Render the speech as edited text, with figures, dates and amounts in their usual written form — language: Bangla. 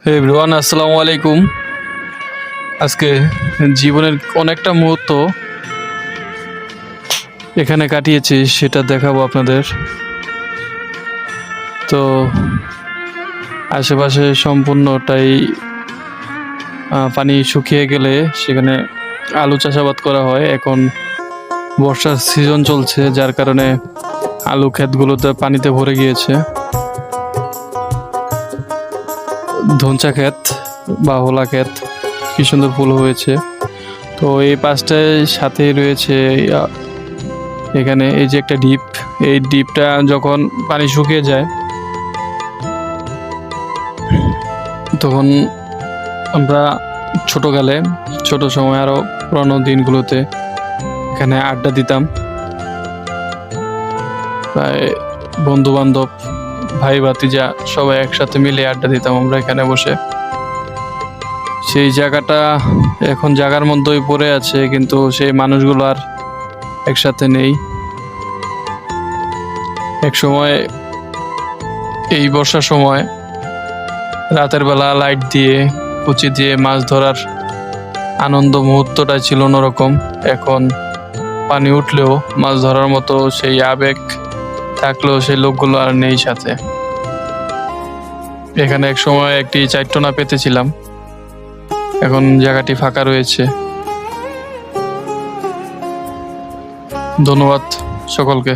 হে এভরিওয়ান, আসসালামু আলাইকুম। আজকে জীবনের অনেকটা মুহূর্ত এখানে কাটিয়েছি, সেটা দেখাবো আপনাদের। তো আশেপাশে সম্পূর্ণটাই পানি শুকিয়ে গেলে সেখানে আলু চাষাবাদ করা হয়। এখন বর্ষার সিজন চলছে, যার কারণে আলু ক্ষেতগুলোতে পানিতে ভরে গিয়েছে। ধনচা ক্ষেত বা হোলা ক্ষেত, কি সুন্দর ফুল হয়েছে। তো এই পাশটায় সাথেই রয়েছে এখানে এই যে একটা ডিপ। এই ডিপটা যখন পানি শুকিয়ে যায় তখন আমরা ছোট সময় আরো পুরোনো দিনগুলোতে এখানে আড্ডা দিতাম। প্রায় বন্ধু বান্ধব, ভাই ভাতিজা সবাই একসাথে মিলে আড্ডা দিতাম আমরা এখানে বসে। সেই জায়গাটা এখন জায়গার মধ্যেই পড়ে আছে, কিন্তু সেই মানুষগুলো আর একসাথে নেই। এক সময় এই বর্ষার সময় রাতের বেলা লাইট দিয়ে কুচি দিয়ে মাছ ধরার আনন্দ মুহূর্তটা ছিল অন্যরকম। এখন পানি উঠলেও মাছ ধরার মতো সেই আবেগ থাকলেও সেই লোকগুলো আর নেই সাথে। এখানে এক সময় একটি চাইটনা পেতেছিলাম, এখন জায়গাটি ফাঁকা রয়েছে। ধন্যবাদ সকলকে।